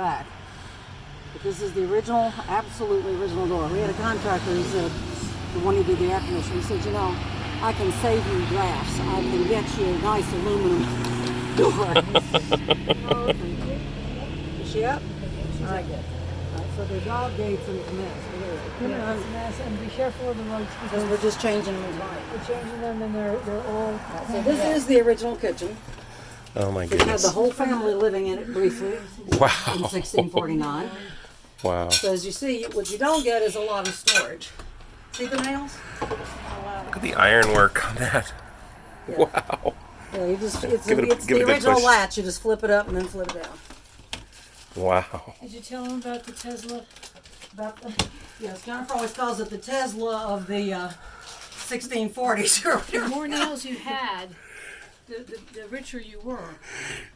back. But this is the original, absolutely original door. We had a contractor who said, the one who did the air conditioning, he said, you know, I can save you drafts. I can get you a nice aluminum door. Is she up? All right, good. All right, so the dog gates and it's a mess. Yeah, it's a mess, and be careful of the rugs Because we're just changing them. we're changing them, and they're all. So this is the original kitchen. Oh my It had goodness. the whole family living in it briefly in Wow. 1649. Wow. So as you see, what you don't get is a lot of storage. See the nails? Look at the ironwork on that. Yeah. Wow. Yeah, you just, it's Give it a the good original push. latch. You just flip it up and then flip it down. Wow. Did you tell them about the Tesla? About the, yes, Jennifer always calls it the Tesla of the 1640s or The whatever. more nails you had, the richer you were.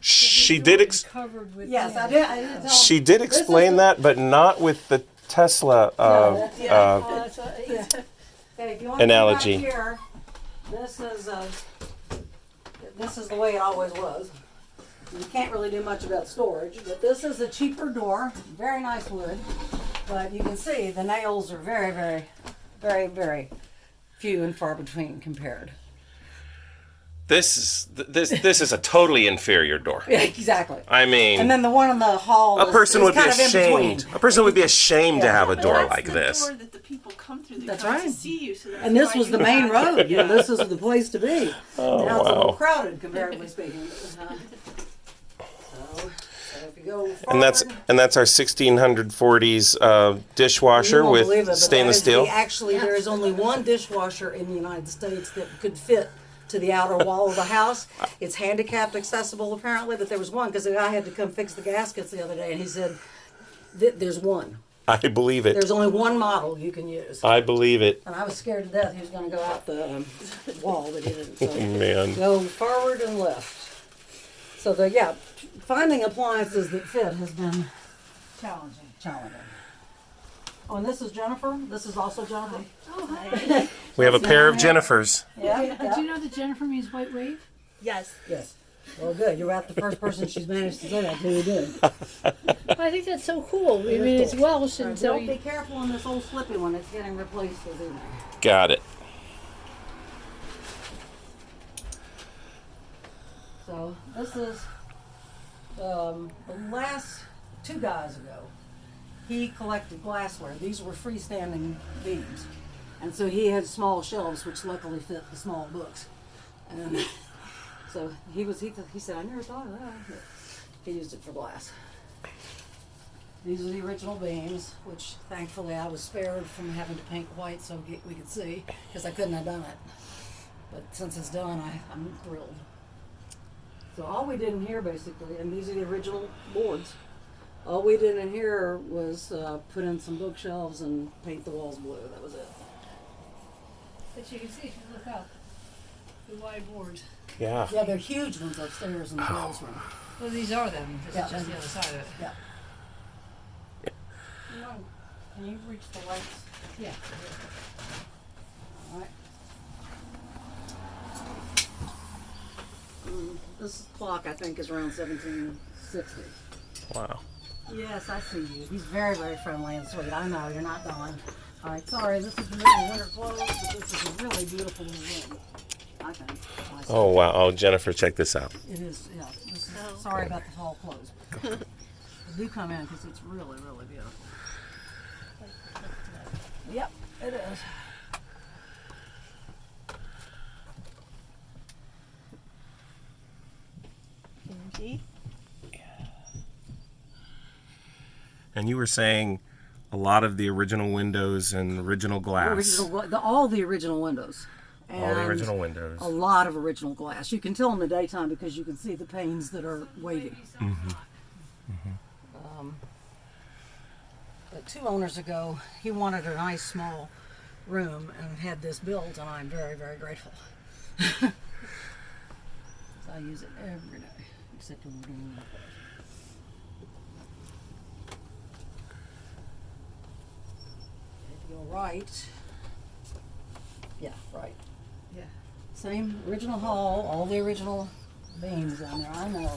She The did. door was covered with Yes, I nails. did tell She did This is explain the- that, but not with the Tesla Oh, that's a- Okay, if you want Analogy. To come back here, this is the way it always was. You can't really do much about storage, but this is a cheaper door, very nice wood. But you can see the nails are very, very, very, very few and far between compared. This is a totally inferior door. Yeah, exactly. I mean, And then the one in the hall. a person is would be kind of in ashamed. between. A person would be ashamed to Yeah. have a But door that's like the this. door that the people come through. They That's come right. to see you. So that's And this why was you the main have- road. You know, this is the place to be. Oh, Now it's a little wow. crowded, comparatively speaking. So if you go forward, And that's our 1640s you dishwasher won't with believe it, but stainless that is steel. Actually, there is only one dishwasher in the United States that could fit to the outer wall of the house. It's handicapped accessible apparently, but there was one because the guy had to come fix the gaskets the other day, and he said, "There's one. I believe it. There's only one model you can use." I believe it. And I was scared to death he was going to go out the wall, but he didn't. So. Man. Go forward and left. So finding appliances that fit has been challenging. Oh, and this is Jennifer. This is also Jennifer. Oh, hi. We have a pair of Jennifers. Yeah. Did you know that Jennifer means white wave? Yes. Yes. Well, good. You're about the first person she's managed to say that to. You did. Well, I think that's so cool. I mean, it's Welsh, and so Don't be careful on this old slippy one. It's getting replaced this evening. Got it. So this is the last 2 guys ago. He collected glassware. These were freestanding beams, and so he had small shelves, which luckily fit the small books. And so he said, "I never thought of that." But he used it for glass. These are the original beams, which thankfully I was spared from having to paint white so we could see, because I couldn't have done it. But since it's done, I'm thrilled. So all we did in here basically, and these are the original boards, all we did in here was put in some bookshelves and paint the walls blue. That was it. But you can see if you look up the wide boards. Yeah. Yeah, they're huge ones upstairs in the girls' room. Well, these are them. This Yeah. is just the other side of it. Yeah. Can you reach the lights? Yeah. All right. This clock, I think, is around 1760. Wow. Yes, I see you. He's very, very friendly and sweet. I know, you're not going. All right, sorry, this is really winter clothes, but this is a really beautiful room, I think. Oh, wow. Oh, Jennifer, check this out. It is, yeah. This is, sorry about the fall clothes. But do come in because it's really, really beautiful. Yep, it is. And you were saying a lot of the original windows and original glass. All the original windows. All the And original windows. a lot of original glass. You can tell in the daytime because you can see the panes that are wavy. But 2 owners ago, he wanted a nice small room and had this built, and I'm very, very grateful. So I use it every day, except when we're doing work. If you go right, yeah, right. Yeah. Same original hall, all the original beams down there. I know.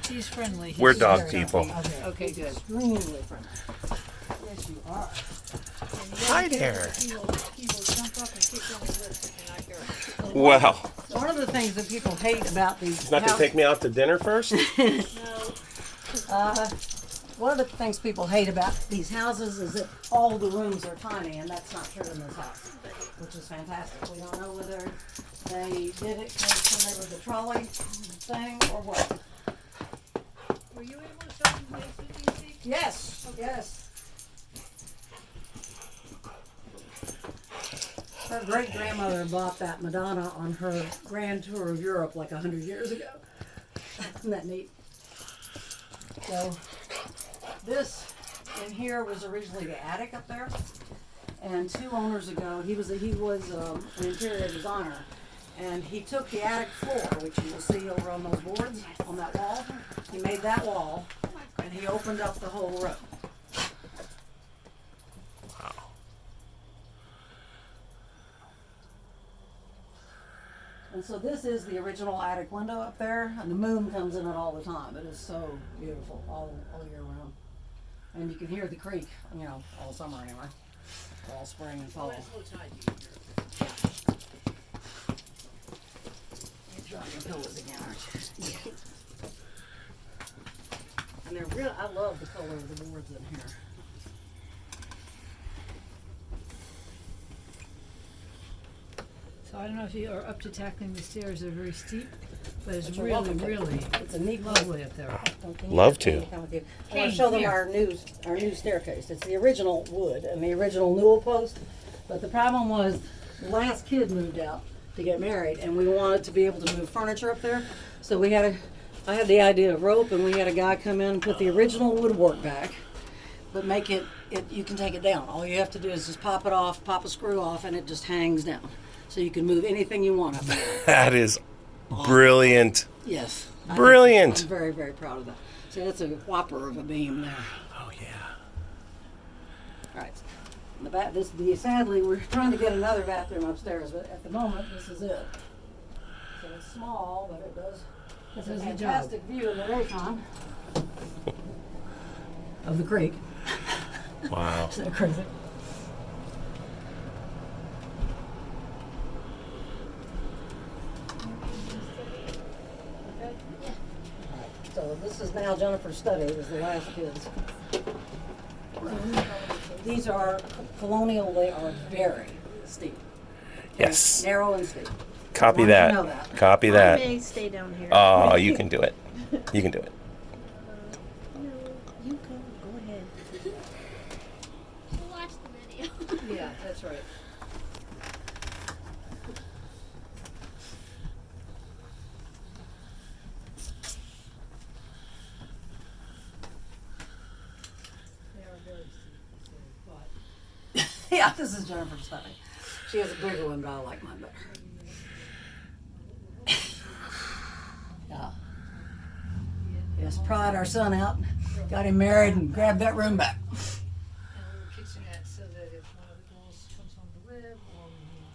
He's friendly. We're He's dog very people. friendly. Okay, good. Extremely friendly. Yes, you are. And you Hi gotta be there. careful, he will jump up and kick you on the lips if you're not careful. Well, One of the things that people hate about these he's not gonna take me out to dinner first. one of the things people hate about these houses is that all the rooms are tiny, and that's not true in this house, which is fantastic. We don't know whether they did it when they were the trolley thing or what. Were you able to show him the basement, do you see? Yes, yes. Her great grandmother bought that Madonna on her grand tour of Europe like 100 years ago. Isn't that neat? So this in here was originally the attic up there, and 2 owners ago he was an interior designer, and he took the attic floor, which you will see over on those boards on that wall. He made that wall, and he opened up the whole room. And so this is the original attic window up there, and the moon comes in it all the time. It is so beautiful all year round. And you can hear the creek, all summer anyway, all spring and fall. You're dropping pillows again, aren't you? And they're real. I love the color of the boards in here. So I don't know if you are up to tackling the stairs. They're very steep, but it's But you're really, welcome to. really It's a neat lovely up there. Love to. I want to Hey, show them here. our new staircase. It's the original wood and the original newel post, but the problem was the last kid moved out to get married, and we wanted to be able to move furniture up there. So I had the idea of rope, and we had a guy come in and put the original woodwork back, but make it you can take it down. All you have to do is just pop it off, pop a screw off, and it just hangs down. So you can move anything you want up there. That is brilliant. Yes. Brilliant. I'm very, very proud of that. See, that's a whopper of a beam there. Oh yeah. All right. In the back, sadly, we're trying to get another bathroom upstairs, but at the moment, this is it. So it's small, but it does. It's a does the job. fantastic view in the daytime of the creek. Wow. Isn't that crazy? So this is now Jennifer's study. It was the last kids. These are colonial. They are very steep. Yes. Narrow and steep. Copy Wanted to know that. that. Copy I that. may stay down here. Oh, you can do it. You can do it. No, you go ahead. We'll watch the video. Yeah, that's right. Yeah, this is Jennifer's study. She has a bigger one, but I like mine better. Yeah. Yes, pried our son out, got him married, and grabbed that room back. And a little kitchenette so that if one of the girls comes home to live or we need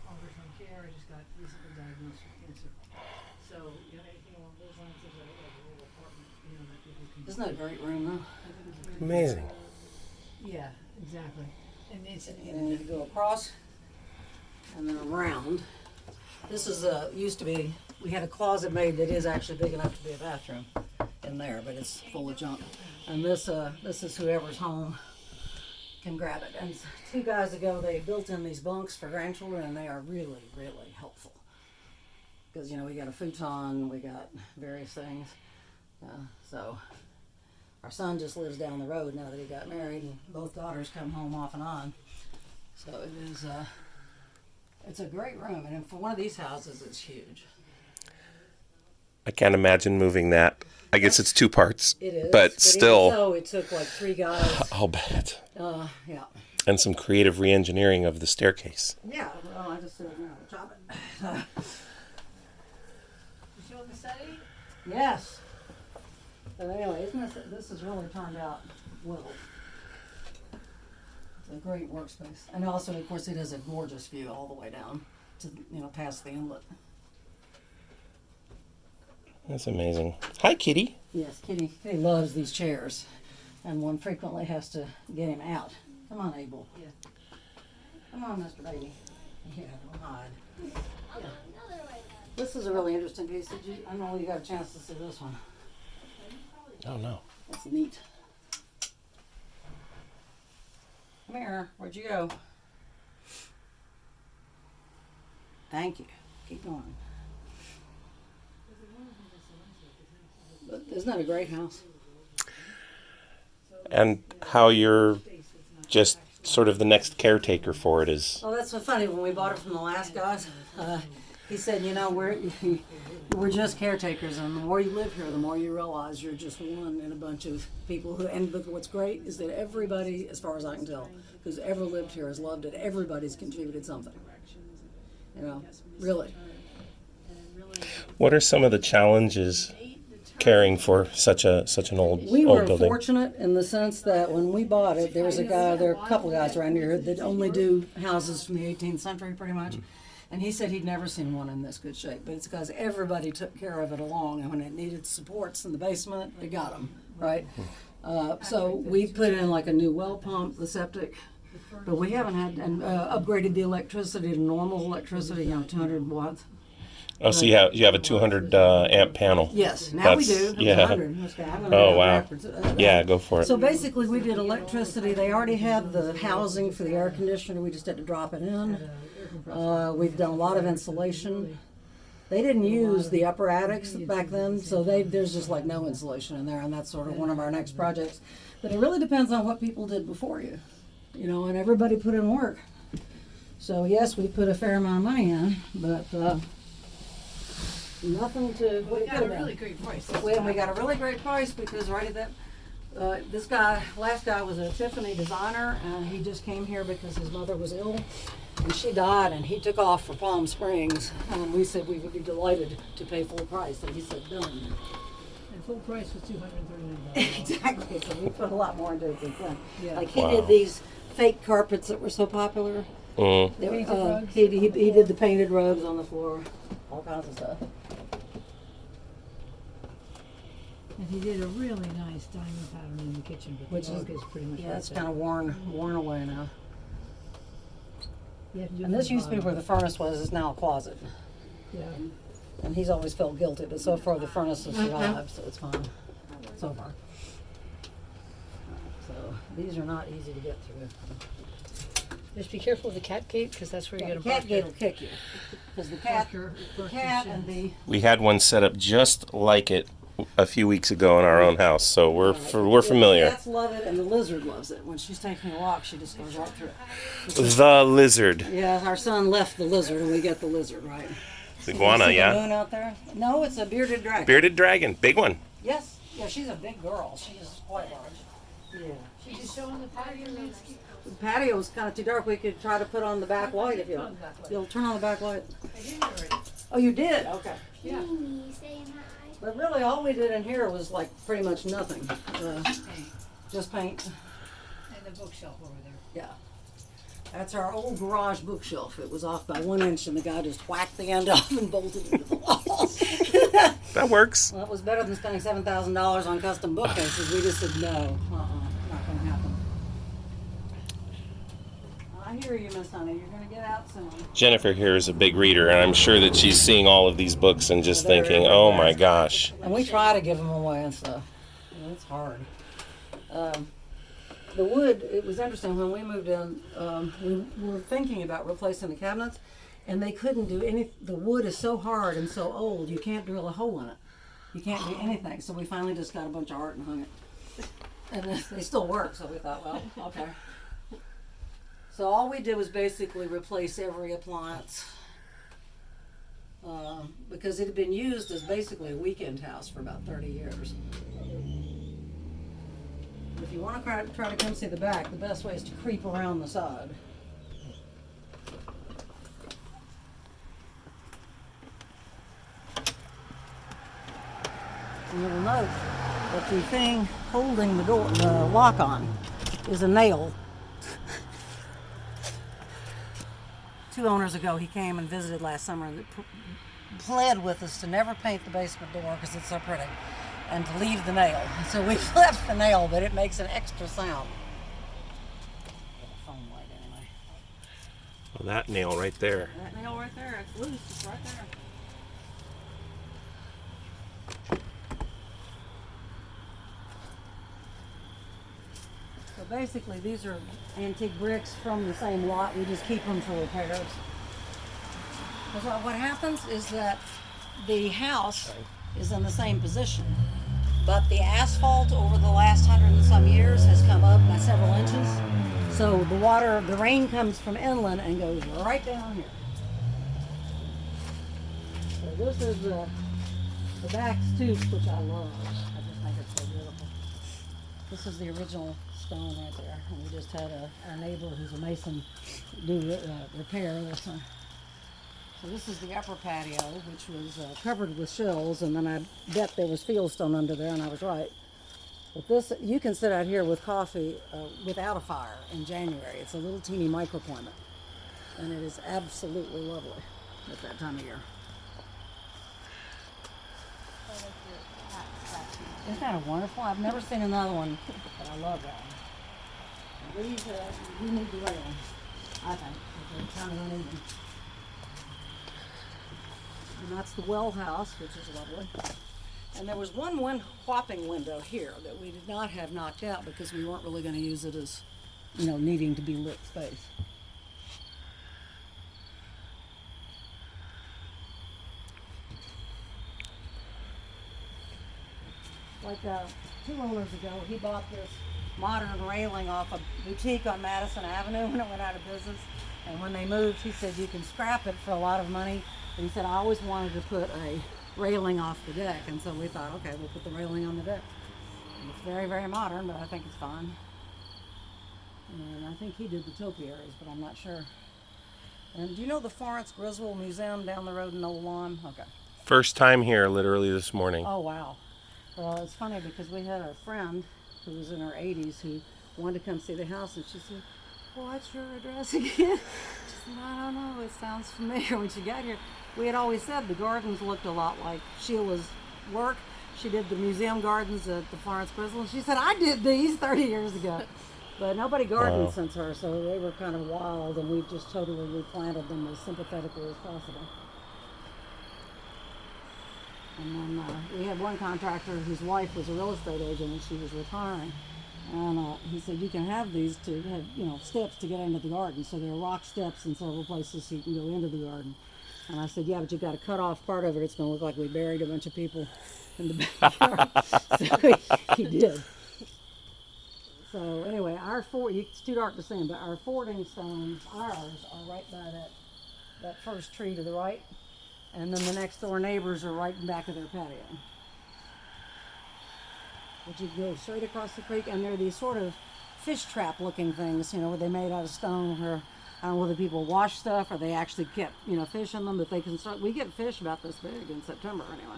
longer-term care, I just got recently diagnosed with cancer. So, anything along those lines, there's like a little apartment, that people can. Isn't that a great room, though? Amazing. Yeah, exactly. And it's, And you go across and then around. This is used to be, we had a closet made that is actually big enough to be a bathroom in there, but it's full of junk. And this is whoever's home can grab it. And 2 guys ago, they built in these bunks for grandchildren, and they are really, really helpful. Because, we got a futon, we got various things. So our son just lives down the road now that he got married, and both daughters come home off and on. So it is, it's a great room, and for one of these houses, it's huge. I can't imagine moving that. I guess it's 2 parts. It is, But even still, so, it took like 3 guys. I'll bet. Yeah. And some creative re-engineering of the staircase. Yeah. Well, I just said chop it. you show the study? Yes. But anyway, this has really turned out well. It's a great workspace, and also, of course, it has a gorgeous view all the way down to past the inlet. That's amazing. Hi, Kitty. Yes, Kitty loves these chairs, and one frequently has to get him out. Come on, Abel. Yeah. Come on, Mr. Baby. Yeah, don't hide. I'll go another way then. This is a really interesting piece. I don't know if you got a chance to see this one. Oh, no. That's neat. Come here. Where'd you go? Thank you. Keep going. But isn't that a great house? And how you're just sort of the next caretaker for it is... Oh, that's so funny. When we bought it from the last guys, he said, you know, we're just caretakers, and the more you live here, the more you realize you're just one in a bunch of people who. But what's great is that everybody, as far as I can tell, who's ever lived here has loved it. Everybody's contributed something. You know, really. What are some of the challenges caring for such an old We were building? fortunate in the sense that when we bought it, there are a couple guys around here that only do houses from the 18th century, pretty much. And he said he'd never seen one in this good shape, but it's because everybody took care of it along, and when it needed supports in the basement, they got them, right? So we put in like a new well pump, the septic, but we haven't had, and upgraded the electricity to normal electricity, 200 watts. Oh, so you have a 200 amp panel. Yes, now we That's- do. yeah. 100. Okay, I'm gonna Oh, go wow. backwards. Yeah, go for it. So basically, we did electricity. They already had the housing for the air conditioner. We just had to drop it in. We've done a lot of insulation. They didn't use the upper attics back then, so there's just like no insulation in there, and that's sort of one of our next projects. But it really depends on what people did before you, and everybody put in work. So yes, we put a fair amount of money in, but nothing to what We it got could a have really been. great price. We got a really great price because right at that, last guy was a Tiffany designer, and he just came here because his mother was ill, and she died, and he took off for Palm Springs, and we said we would be delighted to pay full price, and he said done. And full price was $239. Exactly. So we put a lot more into it than that. Yeah. Like he Wow. did these fake carpets that were so popular. Mm. They were, Painted rugs? he did the painted rugs on the floor, all kinds of stuff. And he did a really nice diamond pattern in the kitchen, but Which the is- oak is pretty much Yeah, it's right kind of worn away now. there. You have to do And it this on the used to be where the bottom. furnace was. It's now a closet. Yeah. And he's always felt guilty, but so far the furnace has survived, so it's fine. So far. So these are not easy to get through. Just be careful of the cat gate, because that's where Yeah, you're the going to cat gate will kick you. Because the cat and the We had one set up just like it a few weeks ago in our own house, so we're familiar. The cats love it, and the lizard loves it. When she's taking a walk, she just goes right through it. The lizard. Yeah, our son left the lizard, and we get the lizard, right? The iguana, See the yeah. moon out there? No, it's a bearded dragon. Bearded dragon, big one. Yes. Yeah, she's a big girl. She is quite large. Yeah. She's showing the patio landscape. The patio's kind of too dark. We could try to put on the back light if you want. You'll turn on the back light. I did it already. Oh, you did? Okay. Yeah. Me saying hi. But really, all we did in here was like pretty much nothing. Just paint. And the bookshelf over there. Yeah. That's our old garage bookshelf. It was off by 1 inch, and the guy just whacked the end off and bolted it to the wall. That works. Well, it was better than spending $7,000 on custom bookcases. We just said no. Not going to happen. I hear you, Miss Honey. You're going to get out soon. Jennifer here is a big reader, and I'm sure that she's seeing all of these books and just They're thinking, everywhere. oh my gosh. And we try to give them away and stuff. It's hard. The wood, it was interesting when we moved in, we were thinking about replacing the cabinets, and they couldn't do any, the wood is so hard and so old, you can't drill a hole in it. You can't do anything. So we finally just got a bunch of art and hung it. And they still work, so we thought, well, okay. So all we did was basically replace every appliance. Because it had been used as basically a weekend house for about 30 years. If you want to try to come see the back, the best way is to creep around the side. And you'll note that the thing holding the door, the lock on, is a nail. 2 owners ago, he came and visited last summer and pled with us to never paint the basement door because it's so pretty, and to leave the nail. So we've left the nail, but it makes an extra sound. Get a phone light anyway. Well, that nail right there. That nail right there, it's loose. It's right there. So basically, these are antique bricks from the same lot. We just keep them for repairs. Because what happens is that the house is in the same position, but the asphalt over the last 100 and some years has come up by several inches. So the rain comes from inland and goes right down here. So this is the back stoop, which I love. I just think it's so beautiful. This is the original stone right there. And we just had our neighbor who's a mason do repair this one. So this is the upper patio, which was covered with shells, and then I bet there was fieldstone under there, and I was right. But this, you can sit out here with coffee without a fire in January. It's a little teeny microclimate, and it is absolutely lovely at that time of year. Isn't that wonderful? I've never seen another one, but I love that one. And these, you need the railing, I think. They're kind of uneven. And that's the well house, which is lovely. And there was one whopping window here that we did not have knocked out because we weren't really going to use it as, needing to be lit space. Like 2 owners ago, he bought this modern railing off a boutique on Madison Avenue when it went out of business. And when they moved, he said, you can scrap it for a lot of money. But he said, I always wanted to put a railing off the deck. And so we thought, okay, we'll put the railing on the deck. And it's very, very modern, but I think it's fine. And I think he did the topiaries, but I'm not sure. And do you know the Florence Griswold Museum down the road in Old Lawn? Okay. First time here, literally this morning. Oh, wow. Well, it's funny because we had a friend who was in her 80s who wanted to come see the house, and she said, what's your address again? She said, I don't know, it sounds familiar. When she got here, we had always said the gardens looked a lot like Sheila's work. She did the museum gardens at the Florence Griswold. She said, I did these 30 years ago. But nobody gardened since her, so they were kind of wild, and we've just totally replanted them as sympathetically as possible. And then we had one contractor whose wife was a real estate agent, and she was retiring. And he said, you can have these to have, steps to get into the garden. So there are rock steps in several places so you can go into the garden. And I said, yeah, but you've got to cut off part of it. It's going to look like we buried a bunch of people in the backyard. So he did. So anyway, it's too dark to see them, but our fording stones, ours, are right by that first tree to the right. And then the next door neighbors are right in back of their patio. But you go straight across the creek, and they're these sort of fish trap looking things, where they made out of stone, where I don't know whether people wash stuff or they actually kept, fish in them, but they can start. We get fish about this big in September anyway.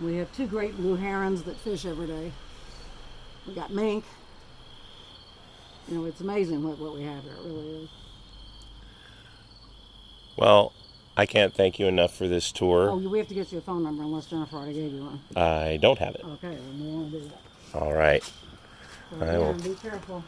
We have 2 great blue herons that fish every day. We got mink. It's amazing what we have here, it really is. Well, I can't thank you enough for this tour. Oh, we have to get you a phone number unless Jennifer already gave you one. I don't have it. Okay, then we want to do that. All right. So, I will. be careful.